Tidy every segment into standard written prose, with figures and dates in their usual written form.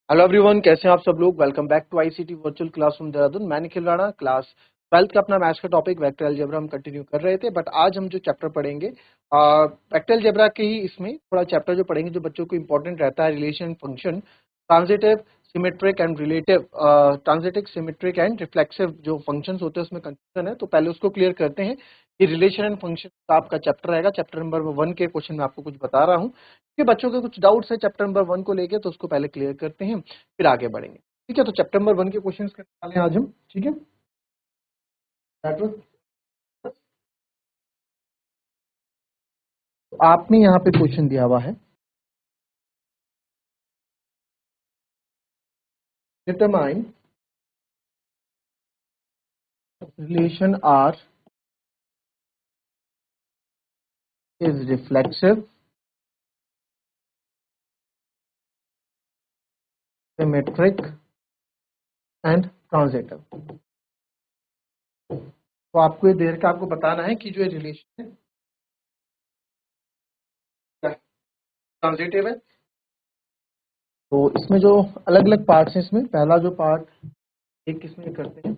Hello everyone, कैसे हैं आप सब लोग। Welcome back to ICT virtual classroom Dehradun. मैं निखिल राणा। क्लास 12th का अपना मैथ्स का टॉपिक वेक्टर अलजेब्रा हम कंटिन्यू कर रहे थे, बट आज हम जो चैप्टर पढ़ेंगे वेक्टर अलजेब्रा के ही इसमें थोड़ा चैप्टर जो पढ़ेंगे जो बच्चों को इंपॉर्टेंट रहता है, relation function, transitive, symmetric and relative, transitive, symmetric and reflexive जो फंक्शंस होते हैं उसमें कंफ्यूजन है, तो पहले उसको क्लियर करते हैं कि रिलेशन एंड फंक्शन का आपका चैप्टर रहेगा। चैप्टर नंबर 1 के क्वेश्चन में आपको कुछ बता रहा हूँ कि बच्चों के कुछ डाउट्स है चैप्टर नंबर 1 को लेके, तो उसको पहले क्लियर करते हैं फिर आगे बढ़ेंगे। ठीक है, तो चैप्टर नंबर 1 के क्वेश्चंस करने वाले हैं आज हम। ठीक है, तो आपने यहाँ पे क्वेश्चन दिया हुआ है, determine relation R is reflexive, symmetric and transitive. तो आपको ये देर का आपको बताना है कि जो ये रिलेशन है ट्रांजिटिव है। तो इसमें जो अलग अलग पार्ट्स हैं, इसमें पहला जो पार्ट एक इसमें करते हैं,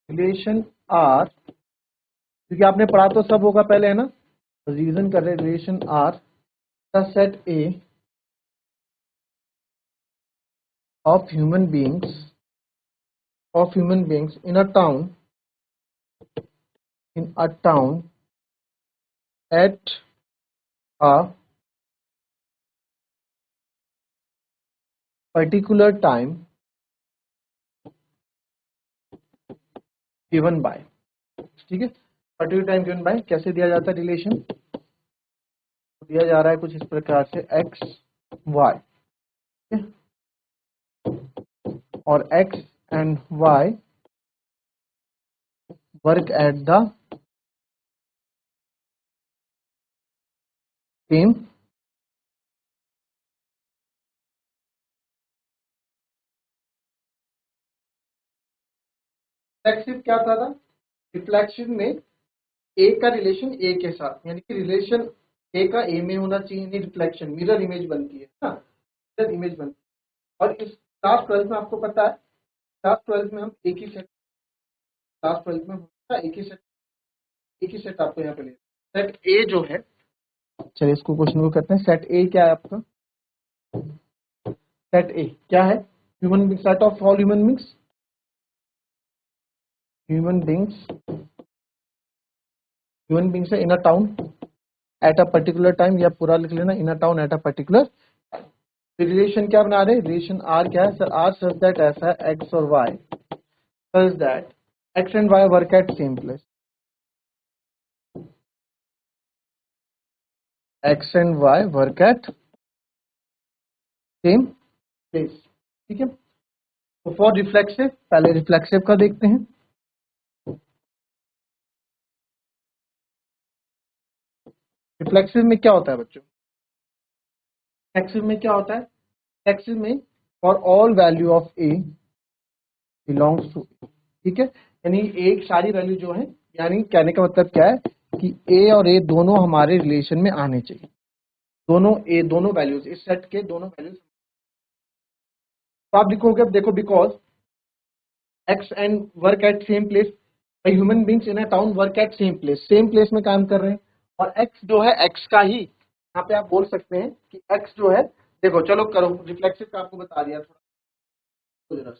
रिलेशन आर, क्योंकि आपने पढ़ा तो सब होगा पहले, है ना। रीजन कर रहे relation R the set A of human beings in a town at a particular time given by। ठीक है, पर्टिकुलर टाइम गिवन बाय कैसे दिया जाता है रिलेशन, दिया जा रहा है कुछ इस प्रकार से एक्स वाई, और X and Y work at the same reflexive क्या था रिफ्लेक्शन में ए का रिलेशन ए के साथ, यानी कि रिलेशन ए का ए में होना चाहिए, यानी रिफ्लेक्शन मिरर इमेज बनती है ना, मिरर इमेज बनती है। और इस क्लास 12 में आपको पता है, क्लास 12 में हम एक ही सेट, क्लास 12 में होता है एक ही सेट आपको यहाँ पे ले सेट ए जो है। चलिए इसको क्वेश्चन को करते हैं। सेट ए क्या है आपका, सेट ए क्या है, human set of all human beings है in a town at a particular time, या पूरा लिख लेना, in a town at a particular. Relation क्या बना रहे, रिलेशन आर क्या है सर, आर सच दैट ऐसा है एक्स और Y such that X and Y work at same place, X and Y work at same place. ठीक है, तो फॉर रिफ्लेक्सिव पहले रिफ्लेक्सिव का देखते हैं। रिफ्लेक्सिव में क्या होता है बच्चों, रिफ्लेक्सिव में क्या होता है, रिफ्लेक्सिव में for all value of A belongs to, ठीक है, यानी एक सारी वैल्यू जो है, यानी कहने का मतलब क्या है कि ए और ए दोनों हमारे रिलेशन में आने चाहिए, दोनों ए दोनों वैल्यूज इस सेट के दोनों वैल्यूज। तो आप लिखोगे, अब देखो, because x and work at same place, human beings in a town work at same place में काम कर रहे हैं, और एक्स जो है एक्स का ही यहाँ पे आप बोल सकते हैं कि एक्स जो है, देखो चलो करो रिफ्लेक्सिव का आपको बता दिया थोड़ा।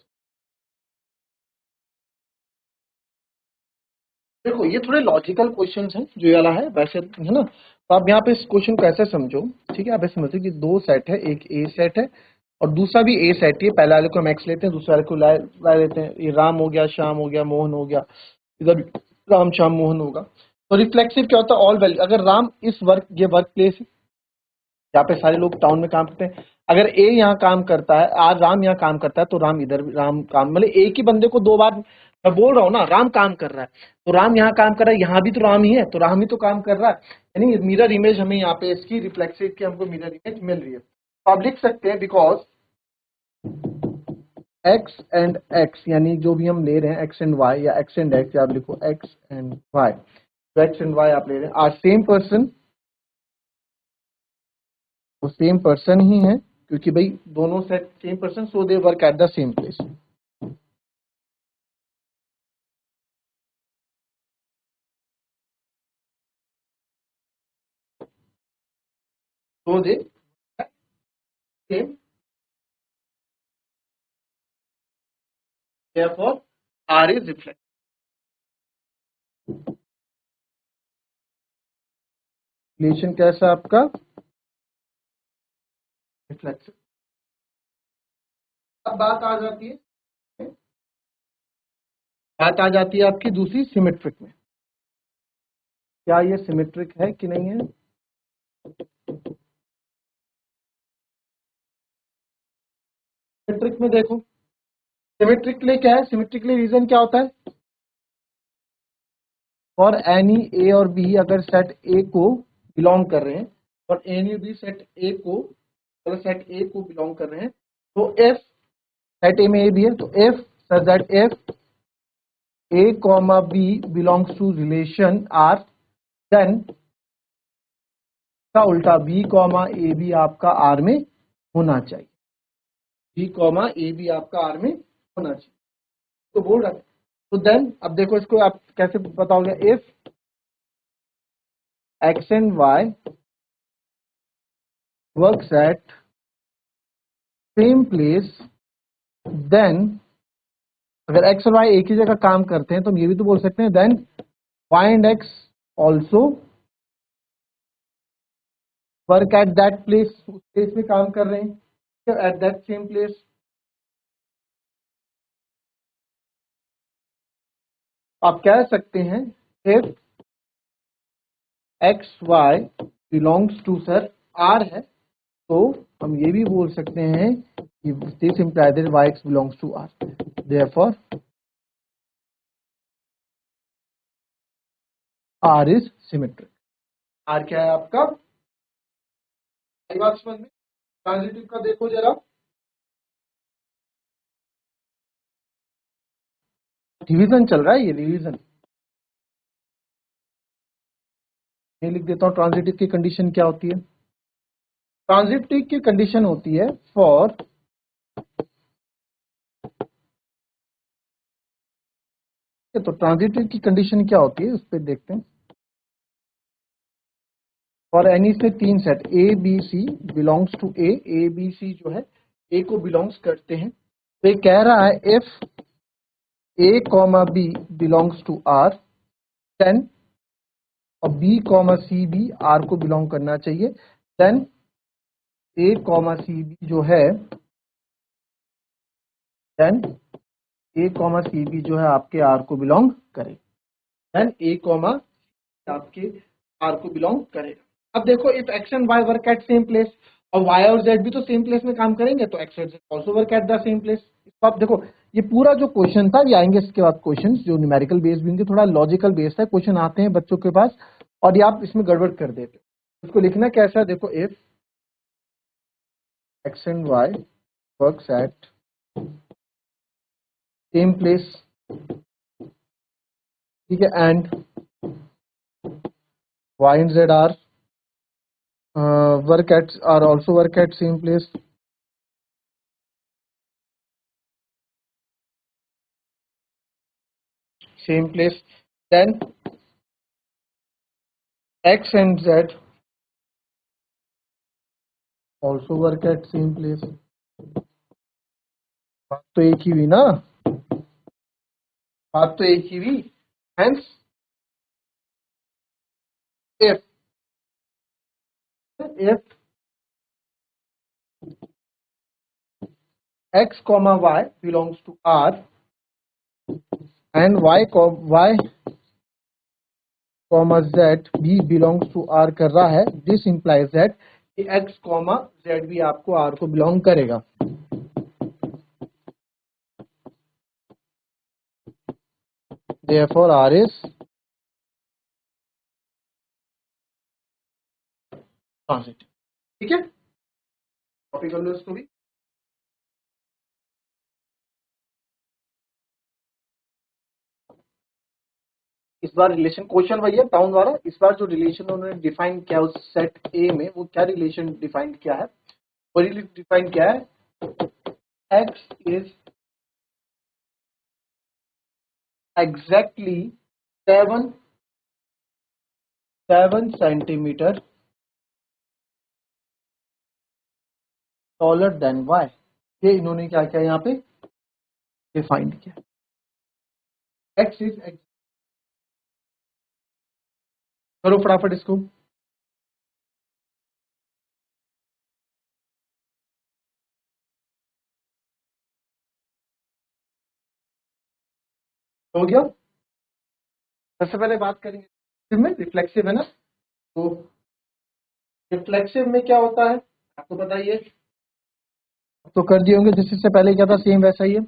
देखो ये थोड़े लॉजिकल क्वेश्चंस हैं जो ये वाला है वैसे, है ना। तो आप यहाँ पे इस क्वेश्चन को ऐसे समझो, ठीक है, आप ऐसे समझो कि दो सेट है, एक ए सेट है और दूसरा भी ए सेट ही है। पहले वाले को हम एक्स लेते हैं, दूसरे वाले को ला लेते हैं, ये राम हो गया, श्याम हो गया, मोहन हो गया, इधर भी राम श्याम मोहन होगा। तो रिफ्लेक्सिव क्या होता है, ऑल वैल्यू, अगर राम इस वर्क, ये वर्क प्लेस है यहाँ पे सारे लोग टाउन में काम करते हैं, अगर ए यहाँ काम करता है, आज राम यहाँ काम करता है, तो राम इधर भी राम काम, मतलब एक ही बंदे को दो बार मैं बोल रहा हूँ ना, राम काम कर रहा है, तो राम यहाँ काम कर रहा है, यहाँ भी तो राम ही है, तो राम ही तो काम कर रहा है, यानी मिरर इमेज हमें यहाँ पे इसकी रिफ्लेक्सिव की हमको मिरर इमेज मिल रही है। तो आप लिख सकते हैं बिकॉज एक्स एंड एक्स, यानी जो भी हम ले रहे हैं एक्स एंड वाई या एक्स एंड एक्स, आप लिखो एक्स एंड वाई, तो एक्स एंड वाई आप ले रहे हैं आर सेम पर्सन, वो सेम पर्सन ही है, क्योंकि भाई दोनों set same person, so they work at the same place. So they same, therefore R is reflected. Relation कैसा है आपका? रिफ्लेक्सिव। अब बात आ जाती है आपकी दूसरी सिमेट्रिक में। क्या ये सिमेट्रिक है कि नहीं है? सिमेट्रिक में देखो, सिमेट्रिकली क्या है? सिमेट्रिकली रीजन क्या होता है? फॉर एनी ए और बी, अगर सेट ए को बिलोंग कर रहे हैं, और एनी बी सेट ए को, अगर सेट ए को बिलोंग कर रहे हैं, तो एफ, सेट ए में ए भी है, तो F such that F A comma B belongs to relation R, then का उल्टा B comma A भी आपका R में होना चाहिए, B comma A भी आपका R में होना चाहिए, तो बोल रहा है। तो देन अब देखो इसको आप कैसे बताओगे? If X and Y works at same place, then अगर X और Y एक ही जगह काम करते हैं तो हम ये भी तो बोल सकते हैं then Y and X also work at that place, उस प्लेस में काम कर रहे हैं, एट दैट सेम प्लेस। आप कह सकते हैं if X Y belongs to sir R है, तो हम ये भी बोल सकते हैं कि this implies that Y X belongs to R, therefore R is symmetric. R क्या है आपका? बात समझ में? ट्रांजिटिव का देखो जरा, रिवीजन चल रहा है, ये रिवीजन मैं लिख देता हूं। ट्रांजिटिव की कंडीशन क्या होती है? ट्रांजिटिव की कंडीशन होती है फॉर तो ट्रांजिटिव की कंडीशन क्या होती है उस पर देखते हैं। और एनी से तीन set A B C belongs to A B C जो है ए को बिलोंग्स करते हैं, तो ये कह रहा है if A comma B belongs to r, then और बी कॉमा सी भी आर को बिलोंग करना चाहिए, then a comma c b जो है, then a comma c b जो है आपके आर को बिलोंग करे, देन ए कॉमा आपके आर को बिलोंग करेगा। अब देखो if x and Y work at same place, और वाई और जेड भी तो सेम प्लेस में काम करेंगे, तो x and Z also work at the same place. इसको आप देखो, ये पूरा जो क्वेश्चन था, ये आएंगे इसके बाद क्वेश्चन जो न्यूमेरिकल बेस्ड भी होंगे, थोड़ा लॉजिकल बेस्ड है, क्वेश्चन आते हैं बच्चों के पास और ये आप इसमें गड़बड़ कर देते हो। इसको लिखना कैसा है? देखो if x and y works at same place, ठीक है, and y and z are are also work at same place, then x and z also work at same place। बात तो एक ही हुई ना, बात तो एक ही हुई। Hence if x comma y belongs to R and y comma z भी belongs to R कर रहा है, this implies that x comma z भी आपको R को belong करेगा। Therefore R is transitive. ठीक है, कॉपी कर लो इसको भी। इस बार रिलेशन क्वेश्चन भैया टाउन द्वारा, इस बार जो रिलेशन उन्होंने डिफाइन किया उस सेट ए में, वो क्या रिलेशन डिफाइन किया है? ओरिजिनली डिफाइन क्या है, x is exactly 7 centimetre taller than y। ये इन्होंने क्या किया यहाँ पे डिफाइन किया, x इज, करो फटाफट इसको। हो गया। सबसे पहले बात करेंगे में रिफ्लेक्सिव है ना, तो रिफ्लेक्सिव में क्या होता है आपको बताइए, तो कर दिए होंगे जिससे पहले क्या था सेम वैसा ही है।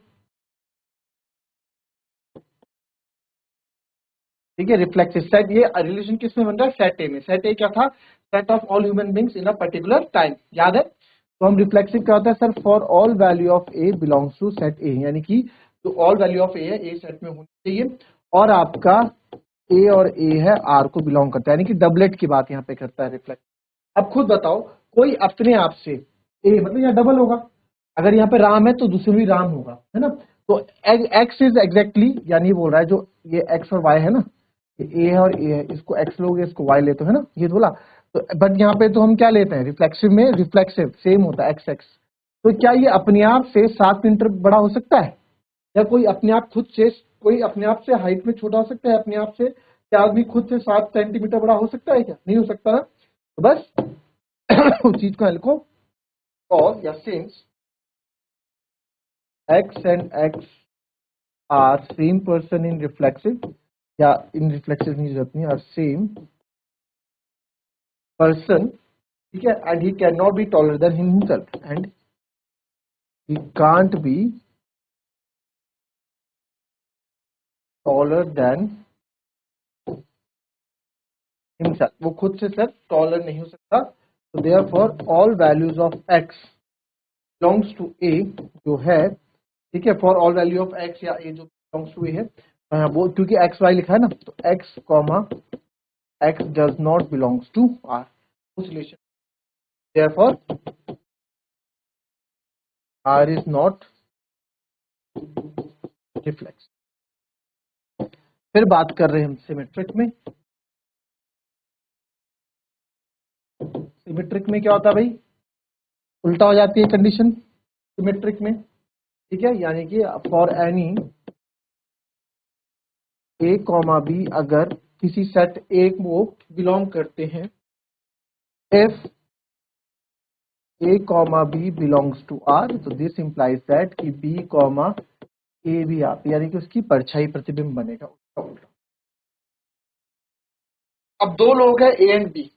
ठीक है, रिफ्लेक्सिव सेट, ये रिलेशन किस में बन रहा है, सेट ए में। सेट ए क्या था, set of all human beings in a particular time, याद है। तो हम रिफ्लेक्सिव क्या होता है sir, for all value of A belongs to set a, यानी कि जो ऑल वैल्यू ऑफ ए है ए सेट में होनी चाहिए, और आपका ए और ए है आर को बिलोंग करता है, यानी कि डबलेट की बात यहाँ पे करता है रिफ्लेक्स। अब खुद बताओ, कोई अपने आप से ए मतलब यहाँ डबल होगा, अगर यहाँ पे राम है तो दूसरे भी राम होगा, है ना। तो एक्स इज एग्जैक्टली, यानी बोल रहा है जो ये एक्स और वाई है ना, ये ए है और ए है, इसको एक्स लोगे इसको वाई लेते हो, है ना, ये बोला। तो बट यहाँ पे तो हम क्या लेते हैं रिफ्लेक्सिव में, रिफ्लेक्सिव सेम होता है एक्स एक्स। तो क्या ये अपने आप से 7 मीटर बड़ा हो सकता है, या कोई अपने आप खुद से, कोई अपने आप से हाइट में छोटा हो सकता है अपने आप से, क्या आदमी खुद से 7 सेंटीमीटर बड़ा हो सकता है, क्या नहीं हो सकता ना। तो बस उस चीज को लिखो, और या since x and x are same person in reflexive, या इन रिफ्लेक्सिव की जरूरत नहीं, आर सेम पर्सन, ठीक है, and he can not be taller than himself, and he can't be taller than himself, वो खुद से सर टॉलर नहीं हो सकता। तो therefore all values of x belongs to A जो है, ठीक है, for all value of x या ए जो बिलोंग्स टू ए है, वो क्योंकि एक्स वाई लिखा है ना, तो x comma x does not belongs to R, उस relation, therefore R is not reflex. फिर बात कर रहे हैं हम सिमेट्रिक में। सिमेट्रिक में क्या होता है भाई, उल्टा हो जाती है कंडीशन सिमेट्रिक में, ठीक है, यानी कि for any A comma b, अगर किसी सेट ए को बिलोंग करते हैं, if A comma B belongs to r, तो दिस इंप्लाइज दैट कि बी कॉमा ए भी आप, यानी कि उसकी परछाई प्रतिबिंब बनेगा उसका उल्टा। अब दो लोग हैं ए एंड बी,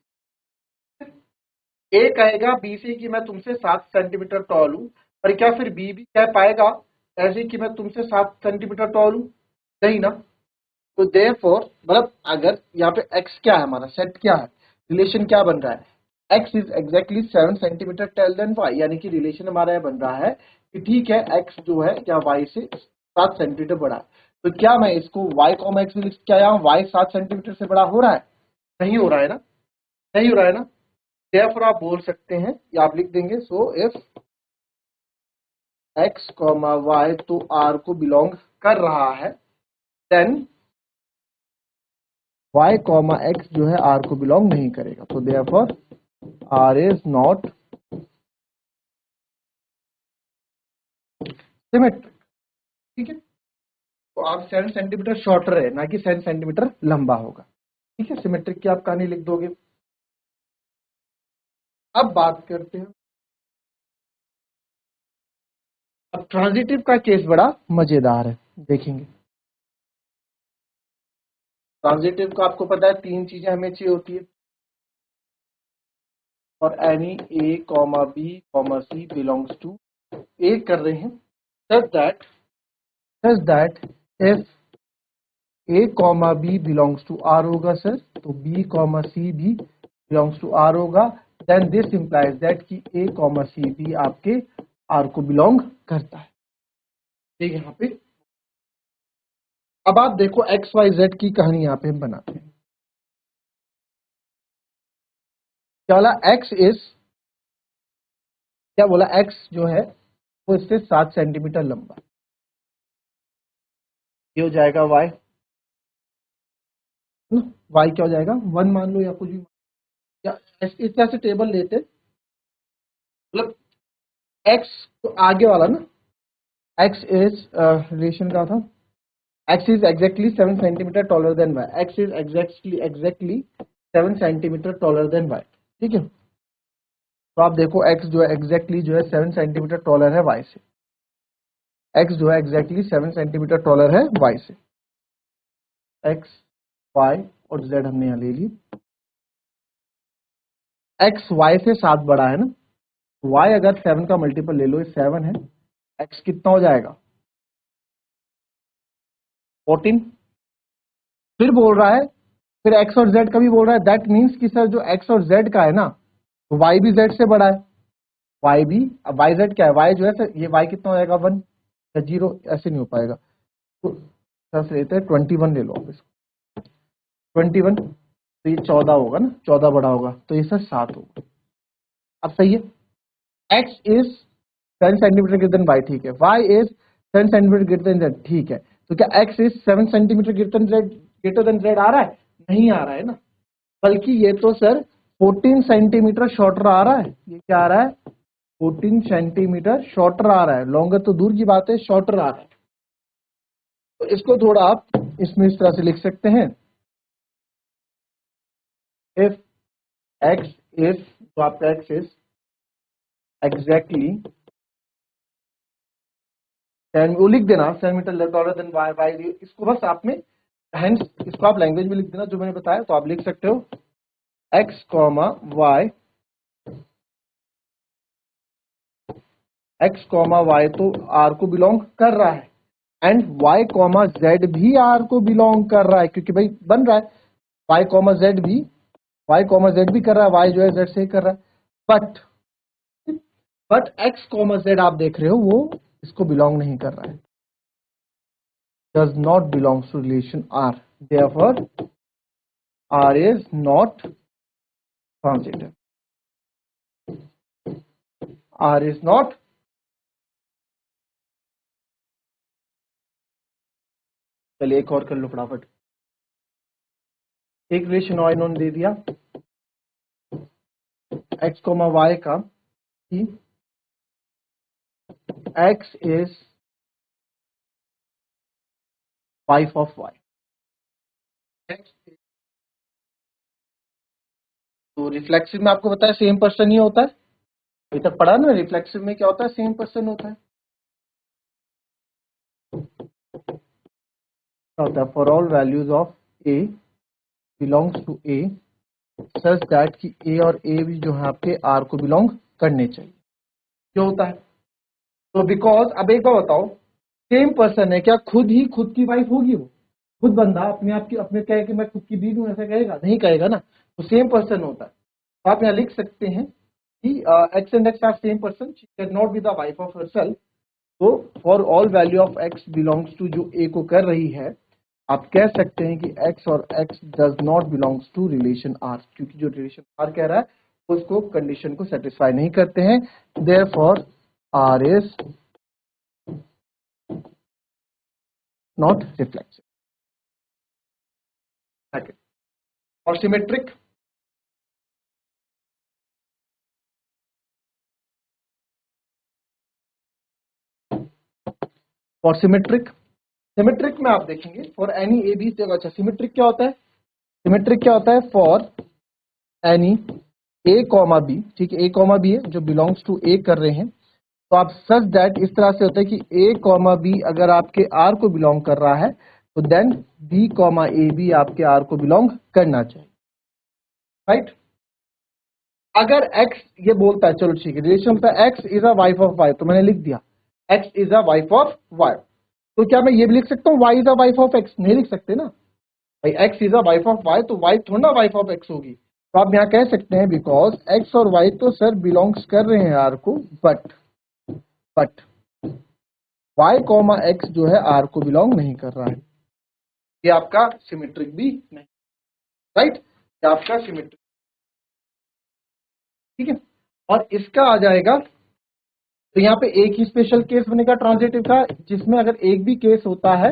ए कहेगा बी से कि मैं तुमसे 7 सेंटीमीटर टॉल हूं, पर क्या फिर बी भी कह पाएगा ऐसे कि मैं तुमसे 7 सेंटीमीटर टॉल हूं, नहीं ना। तो देयरफॉर मतलब अगर यहाँ पे x क्या है, हमारा सेट क्या है, रिलेशन क्या बन रहा है, x is exactly 7 centimetre taller than y, यानी कि रिलेशन हमारा यह बन रहा है कि ठीक है x जो है क्या y से 7 सेंटीमीटर बड़ा है। तो क्या मैं इसको y कॉमा एक्स में लिख, क्या यहाँ y 7 सेंटीमीटर से बड़ा हो रहा है, नहीं हो रहा है ना, नहीं हो रहा है ना। देयरफॉर आप बोल सकते हैं या आप लिख देंगे, so if x comma y तो r को बिलोंग कर रहा है, देन y कॉमा एक्स जो है r को बिलोंग नहीं करेगा। तो therefore r is not symmetric, ठीक है। तो आप 7 सेंटीमीटर शॉर्टर है ना कि 7 सेंटीमीटर लंबा होगा, ठीक है, सिमेट्रिक की आप कहानी लिख दोगे। अब बात करते हैं, अब ट्रांजिटिव का केस बड़ा मजेदार है, देखेंगे। ट्रांजिटिव का आपको पता है 3 चीजें हमें चाहिए होती है, और any A comma B comma C belongs to A कर रहे हैं, such that if A comma B belongs to R होगा सर, तो बी कॉमा सी भी बिलोंग्स टू आर होगा, देन दिस इंप्लाइज दैट कि ए कॉमा सी भी आपके आर को बिलोंग करता है, ठीक है। यहाँ पे अब आप देखो एक्स वाई जेड की कहानी यहाँ पे हम बनाते हैं। क्या एक्स इज क्या बोला, एक्स जो है वो इससे 7 सेंटीमीटर लंबा, ये हो जाएगा वाई। वाई क्या हो जाएगा, 1 मान लो या कुछ भी, या इस तरह से टेबल लेते, मतलब एक्स तो आगे वाला ना, एक्स इज रिलेशन का था, x is exactly 7 centimeter taller than y, x is exactly 7 centimeter taller than y, ठीक है। तो आप देखो x जो है exactly जो है 7 सेंटीमीटर टॉलर है y से, x जो है exactly 7 सेंटीमीटर टॉलर है y से, x y और z हमने यहाँ ले ली। x y से 7 बड़ा है ना, y अगर 7 का मल्टीपल ले लो, ये 7 है, x कितना हो जाएगा 14। फिर बोल रहा है, फिर x और z का भी बोल रहा है, दैट मीन्स कि सर जो x और z का है ना, तो y भी z से बड़ा है, y भी, अब वाई जेड क्या है, y जो है सर, ये y कितना हो जाएगा 1 या 0, ऐसे नहीं हो पाएगा, तो सर लेते हैं 21 ले लो आप इसको, 21, तो ये 14 होगा ना, 14 बड़ा होगा, तो ये सर 7 होगा। अब सही है, x is 10 centimetre greater than y, ठीक है, y is 10 centimetre greater than z, ठीक है, तो क्या x is 7 centimetre greater than z आ रहा है, नहीं आ रहा है ना, बल्कि ये तो सर 14 सेंटीमीटर शॉर्टर आ रहा है, ये क्या आ रहा है 14 सेंटीमीटर शॉर्टर आ रहा है, लॉन्गर तो दूर की बात है, शॉर्टर आ रहा है। तो इसको थोड़ा आप इसमें इस तरह से लिख सकते हैं, इफ x इज, तो आपका x इज एग्जैक्टली 10, वो लिख देना centimetre taller than y, y इसको बस आप में, हेंस इसको आप लैंग्वेज में लिख देना जो मैंने बताया, तो आप लिख सकते हो x comma y, x comma y तो r को बिलोंग कर रहा है, एंड y कॉमा z भी r को बिलोंग कर रहा है, क्योंकि भाई बन रहा है y कॉमा z भी, y कॉमा z भी कर रहा है, y जो है z से ही कर रहा है, बट x कॉमा z आप देख रहे हो वो इसको बिलोंग नहीं कर रहा है, does not belongs to relation r, therefore r is not transitive, r is not, चलिए एक और कर लो फटाफट, एक रिलेशन और इन्होंने दे दिया x कॉमा y का, कि x is wife of y, तो रिफ्लेक्सिव में आपको बताया सेम पर्सन ही होता है, अभी तक पढ़ा ना, रिफ्लेक्सिव में क्या होता है, सेम पर्सन होता है, क्या होता है, for all values of a belongs to a such that कि a और a भी जो है आपके r को बिलोंग करने चाहिए, क्यों होता है, तो बिकॉज, अब एक बार बताओ, सेम पर्सन है, क्या खुद ही खुद की वाइफ होगी वो, खुद बंदा अपने आप की, अपने कहे कि मैं खुद की बीवी हूं ऐसा कहेगा, नहीं कहेगा ना, तो सेम पर्सन होता है, तो आप यहाँ लिख सकते हैं कि x and x are same person, she can not be the wife of herself, तो for all value of x belongs to जो a को कर रही है, आप कह सकते हैं कि x और x does not belongs to relation r, क्योंकि जो रिलेशन r कह रहा है उसको कंडीशन को सेटिस्फाई नहीं करते हैं, therefore r is not reflexive. और सिमेट्रिक, और सिमेट्रिक, सिमेट्रिक में आप देखेंगे फॉर एनी ए बी, अच्छा सिमेट्रिक क्या होता है, सिमेट्रिक क्या होता है, for any A comma b, ठीक है, ए कॉमा बी है जो बिलोंग्स टू ए कर रहे हैं, तो आप सच दैट इस तरह से होता है कि ए कॉमा बी अगर आपके आर को बिलोंग कर रहा है, तो देन बी कॉमा ए भी आपके आर को बिलोंग करना चाहिए, राइट। अगर एक्स ये बोलता है, चलो ठीक है, रिलेशन होता है x is a wife of y, तो मैंने लिख दिया x is a wife of y, तो क्या मैं ये भी लिख सकता हूँ y is a wife of x, नहीं लिख सकते ना भाई, x is a wife of y, तो वाई थोड़ा ना वाइफ ऑफ एक्स होगी, तो आप यहाँ कह सकते हैं बिकॉज एक्स और वाई तो सर बिलोंग्स कर रहे हैं आर को, बट y कॉमा एक्स जो है आर को बिलोंग नहीं कर रहा है, ये आपका सिमेट्रिक भी नहीं, राइट, ये आपका सिमेट्रिक, ठीक है, और इसका आ जाएगा तो यहाँ पे एक ही स्पेशल केस बनेगा ट्रांजिटिव का, जिसमें अगर एक भी केस होता है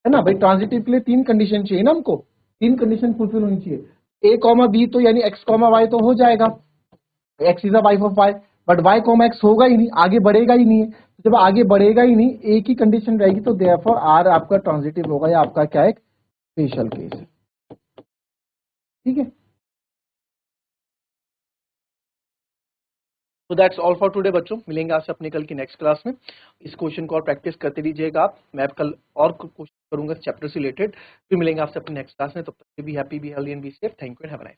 ना भाई, ट्रांजिटिव के लिए 3 कंडीशन चाहिए ना हमको, 3 कंडीशन फुलफिल होनी चाहिए। ए कॉमा बी तो यानी एक्स कॉमा वाई तो हो जाएगा, x is a wife of y, but y comma x होगा ही नहीं, आगे बढ़ेगा ही नहीं है। तो जब आगे बढ़ेगा ही नहीं, एक ही कंडीशन रहेगी, तो देयरफॉर आर आपका ट्रांजिटिव होगा, या आपका क्या एक स्पेशल केस है। ठीक है, तो दैट्स ऑल फॉर टुडे बच्चों, मिलेंगे आपसे अपने कल की नेक्स्ट क्लास में। इस क्वेश्चन को और प्रैक्टिस करते रहिएगा आप, मैं कल और क्वेश्चन करूंगा चैप्टर से रिलेटेड, फिर मिलेंगे आपसे अपने नेक्स्ट क्लास में। तब तक be happy, be healthy and be safe. Thank you and have a nice.